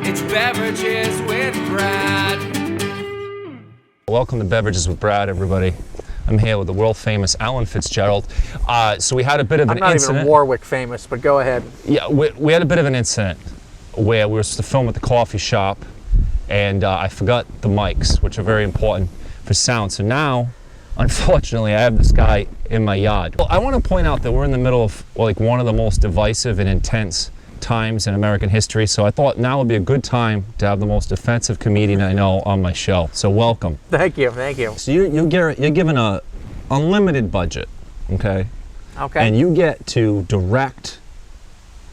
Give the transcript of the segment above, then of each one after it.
It's Beverages with Brad. Welcome to Beverages with Brad, everybody. I'm here with the world famous Alan Fitzgerald. So we had a bit of an incident. I'm not even Warwick famous, but go ahead. Yeah, we had a bit of an incident where we were supposed to film at the coffee shop, and I forgot the mics, which are very important for sound. So now, unfortunately, I have this guy in my yard. Well, I want to point out that we're in the middle of like one of the most divisive and intense times in American history, so I thought now would be a good time to have the most offensive comedian I know on my show. So welcome. Thank you, thank you. So you're given a unlimited budget, okay? Okay. And you get to direct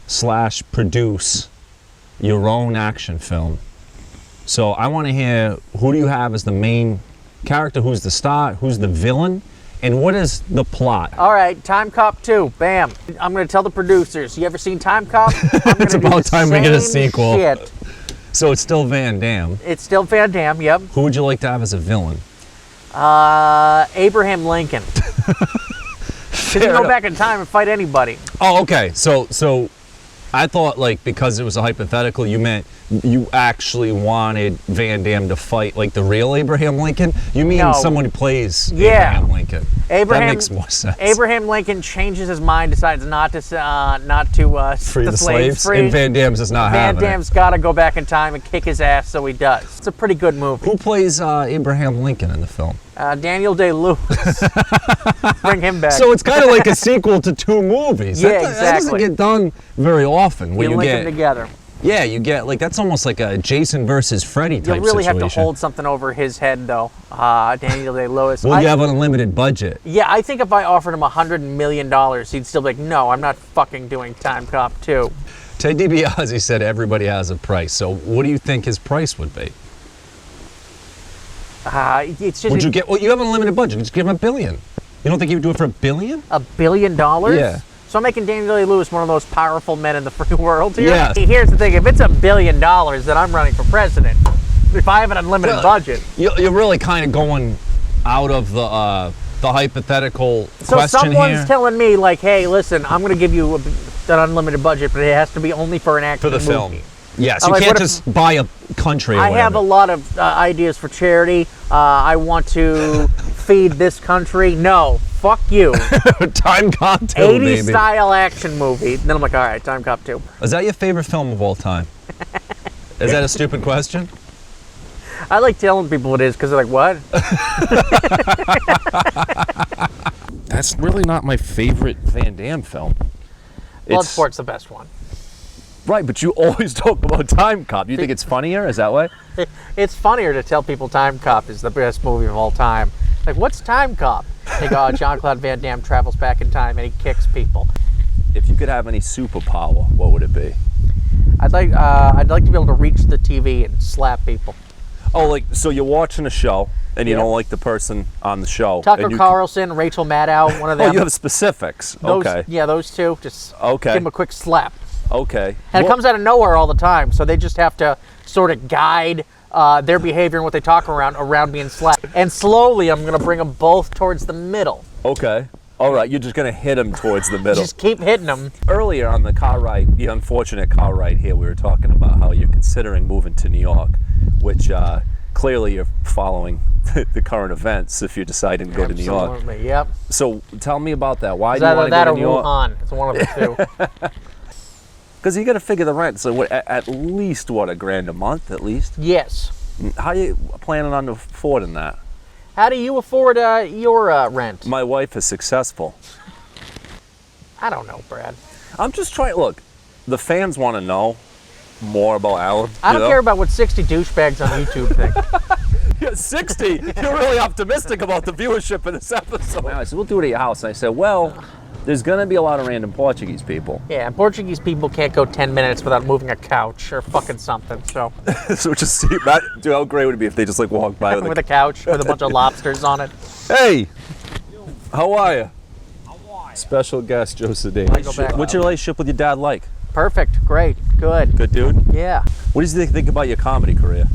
/ produce your own action film. So I want to hear, who do you have as the main character? Who's the star? Who's the villain? And what is the plot? All right, Time Cop 2, bam. I'm going to tell the producers, you ever seen Time Cop? It's about time we get a sequel. Shit. So it's still Van Damme. It's still Van Damme, yep. Who would you like to have as a villain? Abraham Lincoln. He can go back in time and fight anybody. Oh, okay. So I thought, like, because it was a hypothetical, you meant you actually wanted Van Damme to fight like the real Abraham Lincoln? You mean someone who plays Abraham Lincoln? That makes more sense. Abraham Lincoln changes his mind, decides not to free the slaves. Free. And Van Damme's is not having it. Van Damme's got to go back in time and kick his ass, so he does. It's a pretty good movie. Who plays Abraham Lincoln in the film? Daniel Day-Lewis. Bring him back. So it's kind of like a sequel to two movies. Yeah, exactly. That doesn't get done very often. You link them together. Yeah, you get, like, that's almost like a Jason versus Freddy type situation. You really have to hold something over his head, though, Daniel Day-Lewis. Well, you have an unlimited budget. Yeah, I think if I offered him $100 million, he'd still be like, no, I'm not fucking doing Time Cop 2. Ted DiBiase said everybody has a price. So what do you think his price would be? It's just. Would you get? Well, you have an unlimited budget. Just give him $1 billion. You don't think you would do it for $1 billion? $1 billion? Yeah. So I'm making Daniel Day-Lewis one of those powerful men in the free world here? Yes. Here's the thing, if it's $1 billion, then I'm running for president. If I have an unlimited budget. You're really kind of going out of the hypothetical so question here. So someone's telling me, like, hey, listen, I'm going to give you an unlimited budget, but it has to be only for an action movie. For the film. Yes, I'm you like, can't just buy a country or I whatever. have a lot of ideas for charity. I want to feed this country. No, fuck you. Time Cop 2, 80s baby. style action movie. Then I'm like, all right, Time Cop 2. Is that your favorite film of all time? Is that a stupid question? I like telling people it is because they're like, what? That's really not my favorite Van Damme film. Bloodsport's the best one. Right, but you always talk about Time Cop. You think it's funnier? Is that why? It's funnier to tell people Time Cop is the best movie of all time. Like, what's Time Cop? They go, Jean-Claude Van Damme travels back in time and he kicks people. If you could have any superpower, what would it be? I'd like to be able to reach the TV and slap people. Oh, like, so you're watching a show and you don't like the person on the show. Tucker Carlson, Rachel Maddow, one of them. Oh, you have specifics. Okay. Yeah, those two. Just give them a quick slap. Okay. And it comes out of nowhere all the time, so they just have to sort of guide their behavior and what they talk around being slapped. And slowly, I'm going to bring them both towards the middle. Okay. All right, you're just going to hit them towards the middle. Just keep hitting them. Earlier on the car ride, the unfortunate car ride here, we were talking about how you're considering moving to New York, which clearly you're following the current events if you're deciding to go to New York. Absolutely, yep. So tell me about that. Why do you want to go to New York? Wuhan. It's one of the two. Because you got to figure the rent. So at least, what, $1,000 a month at least? Yes. How are you planning on affording that? How do you afford your rent? My wife is successful. I don't know, Brad. I'm just trying. Look, the fans want to know more about Alan. I don't care about what 60 douchebags on YouTube think. Yeah, 60? You're really optimistic about the viewership of this episode. I said, we'll do it at your house. And I said, well, there's going to be a lot of random Portuguese people. Yeah, and Portuguese people can't go 10 minutes without moving a couch or fucking something, so. So just see, dude, how great would it be if they just like walked by with a couch with a bunch of lobsters on it. Hey, how are you? Special guest, Joe Sedane. What's your relationship with your dad like? Perfect, great, good. Good dude? Yeah. What do you think about your comedy career?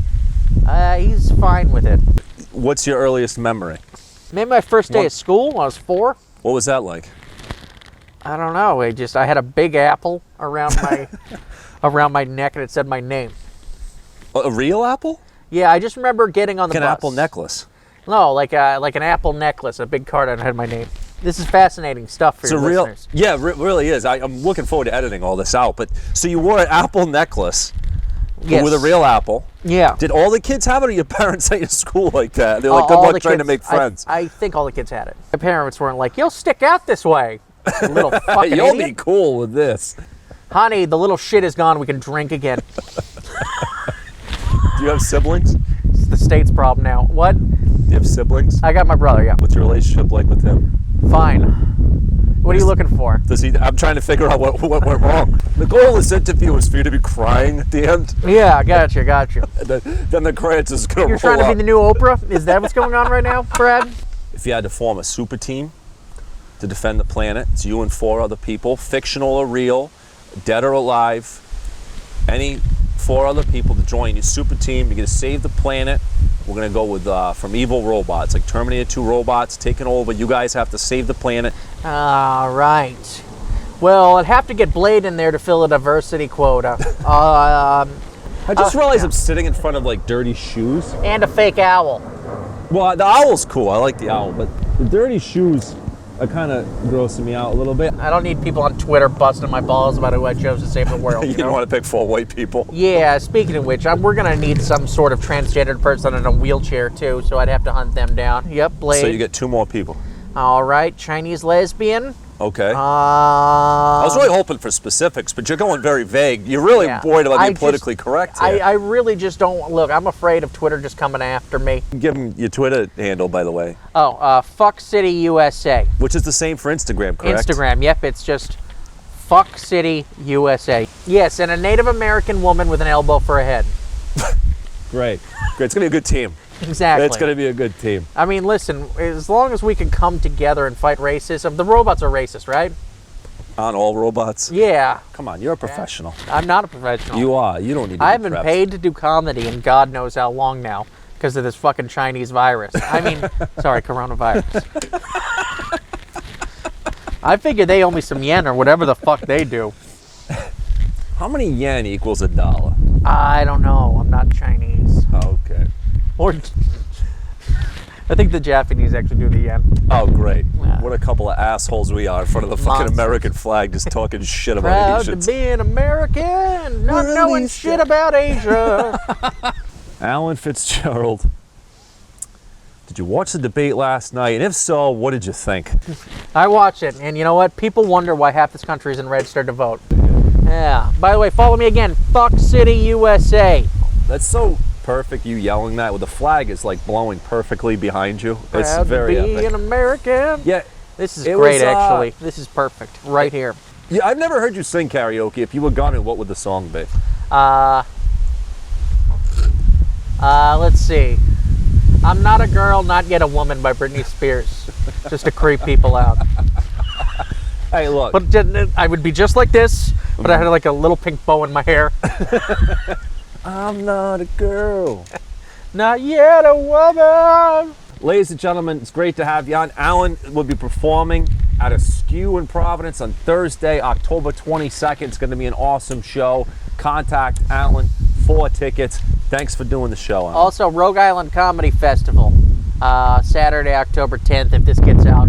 He's fine with it. What's your earliest memory? Maybe my first day of school when I was 4. What was that like? I don't know. I had a big apple around my around my neck and it said my name. A real apple? Yeah, I just remember getting on the Like an bus. apple necklace. No, like an apple necklace, a big card on it had my name. This is fascinating stuff for It's your a real, listeners. yeah, really is. I'm looking forward to editing all this out. But so you wore an apple necklace Yes. with a real apple. Yeah. Did all the kids have it, or your parents sent you to school like that? They're like, good All luck the trying to kids- make friends. I think all the kids had it. My parents weren't like, "You'll stick out this way, you little fucking You'll idiot." be cool with this. Honey, the little shit is gone. We can drink again. Do you have siblings? Do It's the state's problem now. What? you have siblings? I got my brother. Yeah. What's your relationship like with him? Fine. What are you looking for? Does he? I'm trying to figure out what went wrong. The goal of this interview is for you to be crying at the end. Yeah, I got you. Got you. And then the credits is going to roll You're trying to be up. the new Oprah? Is that what's going on right now, Brad? If you had to form a super team to defend the planet, it's you and 4 other people, fictional or real, dead or alive, any 4 other people to join your super team. You're going to save the planet. We're going to go with from evil robots, like Terminator 2 robots taking over. You guys have to save the planet. All right. Well, I'd have to get Blade in there to fill a diversity quota. I just realized yeah. I'm sitting in front of like dirty shoes. And a fake owl. Well, the owl's cool. I like the owl, but the dirty shoes are kind of grossing me out a little bit. I don't need people on Twitter busting my balls about who I chose to save the world. You You didn't know? want to pick 4 white people. Yeah, speaking of which, we're going to need some sort of transgendered person in a wheelchair, too, so I'd have to hunt them down. Yep, Blade. So you get 2 more people. All right, Chinese lesbian. Okay. I was really hoping for specifics, but you're going very vague. You're really Yeah. worried about I being just- politically correct here. I really just don't... Look, I'm afraid of Twitter just coming after me. Give them your Twitter handle, by the way, Oh, Fuck City USA. which is the same for Instagram, correct? Instagram, yep, it's just Fuck City USA. Yes, and a Native American woman with an elbow for a head. Great. Great. It's going to be a good team. Exactly. It's going to be a good team. I mean, listen, as long as we can come together and fight racism, the robots are racist, right? On all robots. Yeah, Come on, you're a professional. I'm not a professional. You are. You don't need to I be haven't prepped. paid to do comedy in God knows how long now because of this fucking Chinese virus. I mean, sorry, coronavirus. I figure they owe me some yen or whatever the fuck they do. How many yen equals $1? I don't know. I'm not Chinese. Okay. Or I think the Japanese actually do the yen. Oh, great. Yeah. What a couple of assholes we are in front of the fucking Monsters. American flag just talking shit about Proud to Asians. be an American, not We're knowing these shit about Asia. Alan Fitzgerald. Did you watch the debate last night? And if so, what did you think? I watch it, and you know what? People wonder why half this country isn't registered to vote. Yeah. By the way, follow me again. Fuck City USA. That's so perfect, you yelling that with the flag is like blowing perfectly behind you. It's Proud very to be epic. an American. Yeah, This is it great, was, actually. This is perfect. Right here. yeah, I've never heard you sing karaoke. If you were gonna, what would the song be? Let's see. I'm Not a Girl, Not Yet a Woman by Britney Spears. Just to creep people out. Hey, look. But I would be just like this, but I had like a little pink bow in my hair. I'm not a girl. Not yet a woman. Ladies and gentlemen, it's great to have you on. Alan will be performing at a Skew in Providence on Thursday, October 22nd. It's going to be an awesome show. Contact Alan for tickets. Thanks for doing the show, Alan. Also, Rogue Island Comedy Festival, Saturday, October 10th, if this gets out.